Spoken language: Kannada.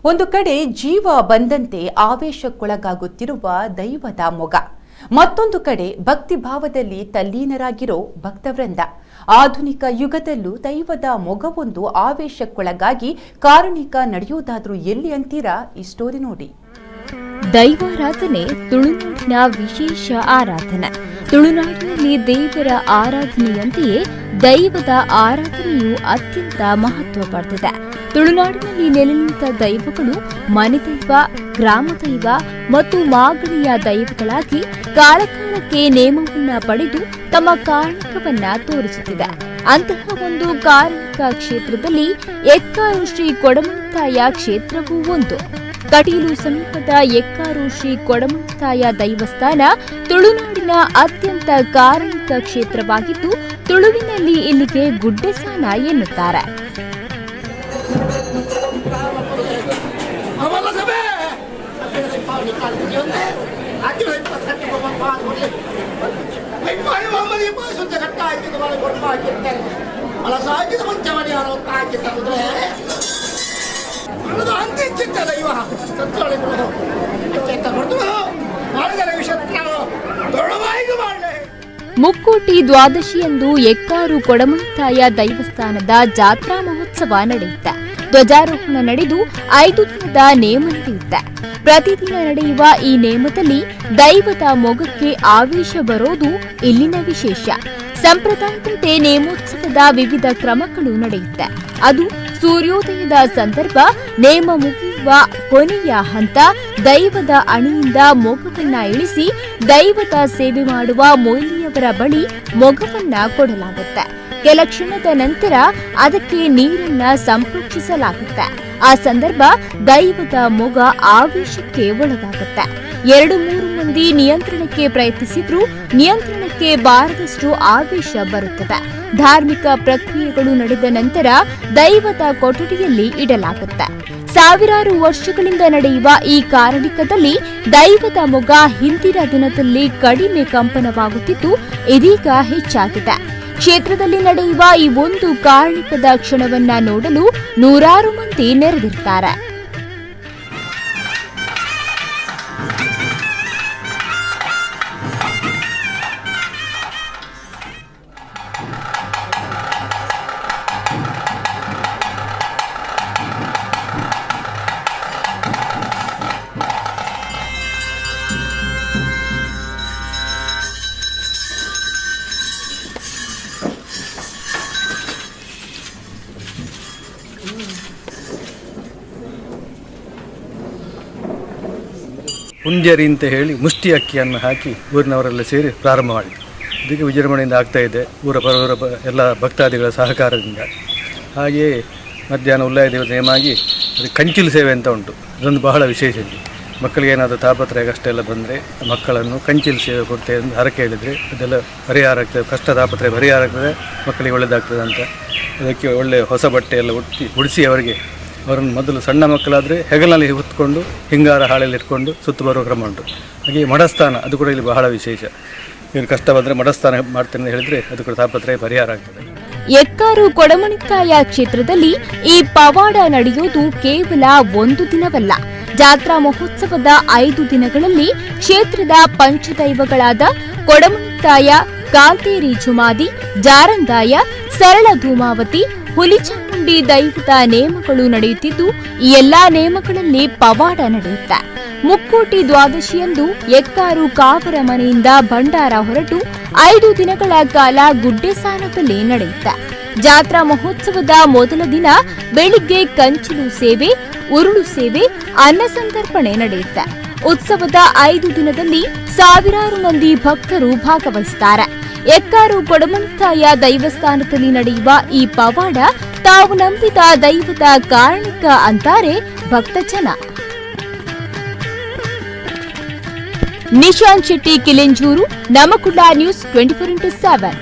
ಒಂದು ಕಡೆ ಜೀವ ಬಂದಂತೆ ಆವೇಶಕ್ಕೊಳಗಾಗುತ್ತಿರುವ ದೈವದ ಮೊಗ, ಮತ್ತೊಂದು ಕಡೆ ಭಕ್ತಿ ಭಾವದಲ್ಲಿ ತಲ್ಲೀನರಾಗಿರೋ ಭಕ್ತವೃಂದ. ಆಧುನಿಕ ಯುಗದಲ್ಲೂ ದೈವದ ಮೊಗವೊಂದು ಆವೇಶಕ್ಕೊಳಗಾಗಿ ಕಾರಣಿಕ ನಡೆಯುವುದಾದ್ರೂ ಎಲ್ಲಿ ಅಂತೀರಾ? ಈ ಸ್ಟೋರಿ ನೋಡಿ. ದೈವಾರಾಧನೆ ತುಳುನಾಡಿನ ವಿಶೇಷ ಆರಾಧನೆ. ತುಳುನಾಡಿನಲ್ಲಿ ದೇವರ ಆರಾಧನೆಯಂತೆಯೇ ದೈವದ ಆರಾಧನೆಯು ಅತ್ಯಂತ ಮಹತ್ವ ಪಡೆದಿದೆ. ತುಳುನಾಡಿನಲ್ಲಿ ನೆಲೆ ನಿಂತ ದೈವಗಳು ಮನೆದೈವ, ಗ್ರಾಮದೈವ ಮತ್ತು ಮಾಗಡಿಯ ದೈವಗಳಾಗಿ ಕಾಲಕಾಲಕ್ಕೆ ನೇಮವನ್ನ ಪಡೆದು ತಮ್ಮ ಕಾರಣಿಕವನ್ನ ತೋರಿಸುತ್ತಿದೆ. ಅಂತಹ ಒಂದು ಕಾರಣಿಕ ಕ್ಷೇತ್ರದಲ್ಲಿ ಎಕ್ಕಾರು ಶ್ರೀ ಕೊಡಮನತಾಯ ಕ್ಷೇತ್ರವೂ ಒಂದು. ಕಟೀಲು ಸಮೀಪದ ಎಕ್ಕಾರು ಶ್ರೀ ಕೊಡಮನತಾಯ ದೈವಸ್ಥಾನ ತುಳುನಾಡಿನ ಅತ್ಯಂತ ಕಾರಣಿಕ ಕ್ಷೇತ್ರವಾಗಿದ್ದು, ತುಳುವಿನಲ್ಲಿ ಇಲ್ಲಿಗೆ ಗುಡ್ಡೆಸಾನ ಎನ್ನುತ್ತಾರೆ. ಮುಕ್ಕೋಟಿ ದ್ವಾದಶಿಯಂದು ಎಕ್ಕಾರು ಕೊಡಮನತಾಯ ದೈವಸ್ಥಾನದ ಜಾತ್ರಾ ಮಹೋತ್ಸವ ನಡೆಯುತ್ತೆ. ಧ್ವಜಾರೋಹಣ ನಡೆದು 5 ದಿನದ ನೇಮ ನಡೆಯುತ್ತೆ. ಪ್ರತಿದಿನ ನಡೆಯುವ ಈ ನೇಮದಲ್ಲಿ ದೈವದ ಮೊಗಕ್ಕೆ ಆವೇಶ ಬರೋದು ಇಲ್ಲಿನ ವಿಶೇಷ. ಸಂಪ್ರದಾಯದಂತೆ ನೇಮೋತ್ಸವದ ವಿವಿಧ ಕ್ರಮಗಳು ನಡೆಯುತ್ತೆ. ಅದು ಸೂರ್ಯೋದಯದ ಸಂದರ್ಭ ನೇಮ ಮುಗಿಯುವ ಕೊನೆಯ ಹಂತ ದೈವದ ಅಣಿಯಿಂದ ಮೊಗವನ್ನ ಇಳಿಸಿ ದೈವದ ಸೇವೆ ಮಾಡುವ ಮೊಯ್ಲಿಯವರ ಬಳಿ ಮೊಗವನ್ನ ಕೊಡಲಾಗುತ್ತೆ. ಕೆಲ ಕ್ಷಣದ ನಂತರ ಅದಕ್ಕೆ ನೀರನ್ನ ಸಂಪ್ರೋಕ್ಷಿಸಲಾಗುತ್ತೆ. ಆ ಸಂದರ್ಭ ದೈವದ ಮೊಗ ಆವೇಶಕ್ಕೆ ಒಳಗಾಗುತ್ತೆ. 2-3 ಮಂದಿ ನಿಯಂತ್ರಣಕ್ಕೆ ಪ್ರಯತ್ನಿಸಿದ್ರೂ ನಿಯಂತ್ರಣಕ್ಕೆ ಬಾರದಷ್ಟು ಆವೇಶ ಬರುತ್ತದೆ. ಧಾರ್ಮಿಕ ಪ್ರಕ್ರಿಯೆಗಳು ನಡೆದ ನಂತರ ದೈವದ ಕೊಠಡಿಯಲ್ಲಿ ಇಡಲಾಗುತ್ತೆ. ಸಾವಿರಾರು ವರ್ಷಗಳಿಂದ ನಡೆಯುವ ಈ ಕಾರಣಿಕದಲ್ಲಿ ದೈವದ ಮೊಗ ಹಿಂದಿನ ದಿನದಲ್ಲಿ ಕಡಿಮೆ ಕಂಪನವಾಗುತ್ತಿದ್ದು, ಇದೀಗ ಹೆಚ್ಚಾಗಿದೆ. ಕ್ಷೇತ್ರದಲ್ಲಿ ನಡೆಯುವ ಈ ಒಂದು ಕಾರಣಿಕದ ಕ್ಷಣವನ್ನ ನೋಡಲು ನೂರಾರು ಮಂದಿ ನೆರೆದಿರ್ತಾರೆ. ಪುಂಜರಿ ಅಂತ ಹೇಳಿ ಮುಷ್ಟಿ ಅಕ್ಕಿಯನ್ನು ಹಾಕಿ ಊರಿನವರೆಲ್ಲ ಸೇರಿ ಪ್ರಾರಂಭ ಮಾಡಿದ್ರು. ಇದಕ್ಕೆ ವಿಜೃಂಭಣೆಯಿಂದ ಆಗ್ತಾ ಇದೆ, ಊರ ಎಲ್ಲ ಭಕ್ತಾದಿಗಳ ಸಹಕಾರದಿಂದ. ಹಾಗೆಯೇ ಮಧ್ಯಾಹ್ನ ಉಲ್ಲಾಯ ದೇವರ ನೇಮ ಆಗಿ ಅದು ಕಂಚಿಲು ಸೇವೆ ಅಂತ ಉಂಟು. ಅದೊಂದು ಬಹಳ ವಿಶೇಷ. ಮಕ್ಕಳಿಗೆ ಏನಾದರೂ ತಾಪತ್ರಯ ಕಷ್ಟ ಎಲ್ಲ ಬಂದರೆ ಮಕ್ಕಳನ್ನು ಕಂಚಿಲು ಸೇವೆ ಕೊಡ್ತೇವೆ ಅಂತ ಹರಕೆ ಹೇಳಿದರೆ ಅದೆಲ್ಲ ಪರಿಹಾರ ಆಗ್ತದೆ. ಕಷ್ಟ ತಾಪತ್ರಯ ಪರಿಹಾರ ಆಗ್ತದೆ, ಮಕ್ಕಳಿಗೆ ಒಳ್ಳೆಯದಾಗ್ತದೆ ಅಂತ. ಅದಕ್ಕೆ ಒಳ್ಳೆಯ ಹೊಸ ಬಟ್ಟೆ ಎಲ್ಲ ಉಡಿಸಿ ಅವರನ್ನು ಮೊದಲು ಸಣ್ಣ ಮಕ್ಕಳಾದರೆ ಹೆಗಲಿನಲ್ಲಿ ಹೊತ್ಕೊಂಡು ಹಿಂಗಾರ ಹಾಳೆಯಲ್ಲಿ ಇಟ್ಕೊಂಡು ಸುತ್ತು ಬರುವ ಕ್ರಮ ಉಂಟು. ಹಾಗೆ ಮಠಸ್ಥಾನ ಅದು ಕೂಡ ಇಲ್ಲಿ ಬಹಳ ವಿಶೇಷ. ಏನು ಕಷ್ಟ ಬಂದರೆ ಮಠಸ್ಥಾನ ಮಾಡ್ತೇನೆ ಅಂತ ಹೇಳಿದರೆ ಅದು ಕೂಡ ತಾಪತ್ರಯ ಪರಿಹಾರ ಆಗ್ತದೆ. ಎಕ್ಕಾರು ಕೊಡಮನತಾಯ ಕ್ಷೇತ್ರದಲ್ಲಿ ಈ ಪವಾಡ ನಡೆಯುವುದು ಕೇವಲ 1 ದಿನವಲ್ಲ. ಜಾತ್ರಾ ಮಹೋತ್ಸವದ 5 ದಿನಗಳಲ್ಲಿ ಕ್ಷೇತ್ರದ ಪಂಚದೈವಗಳಾದ ಕೊಡಮನತಾಯ, ಕಾಂತೇರಿ ಜುಮಾದಿ, ಜಾರಂದಾಯ, ಸರಳ ಧೂಮಾವತಿ, ಹುಲಿಚಾಮುಂಡಿ ದೈವದ ನೇಮಗಳು ನಡೆಯುತ್ತಿದ್ದು, ಈ ಎಲ್ಲಾ ನೇಮಗಳಲ್ಲಿ ಪವಾಡ ನಡೆಯುತ್ತೆ. ಮುಕ್ಕೋಟಿ ದ್ವಾದಶಿಯಂದು ಎಕ್ಕಾರು ಕಾವರ ಮನೆಯಿಂದ ಭಂಡಾರ ಹೊರಟು 5 ದಿನಗಳ ಕಾಲ ಗುಡ್ಡೆಸಾನದಲ್ಲಿ ನಡೆಯುತ್ತೆ. ಜಾತ್ರಾ ಮಹೋತ್ಸವದ ಮೊದಲ ದಿನ ಬೆಳಿಗ್ಗೆ ಕಂಚಿಲು ಸೇವೆ, ಉರುಳು ಸೇವೆ, ಅನ್ನ ಸಂತರ್ಪಣೆ ನಡೆಯುತ್ತೆ. ಉತ್ಸವದ 5 ದಿನದಲ್ಲಿ ಸಾವಿರಾರು ಮಂದಿ ಭಕ್ತರು ಭಾಗವಹಿಸುತ್ತಾರೆ. ಎಕ್ಕಾರು ಕೊಡಮನತಾಯ ದೈವಸ್ಥಾನದಲ್ಲಿ ನಡೆಯುವ ಈ ಪವಾಡ ತಾವು ನಂಬಿದ ದೈವದ ಕಾರಣಿಕ ಅಂತಾರೆ ಭಕ್ತಜನ. Nishanth Shetty, Kilenjoor, Namakunda news 24x7.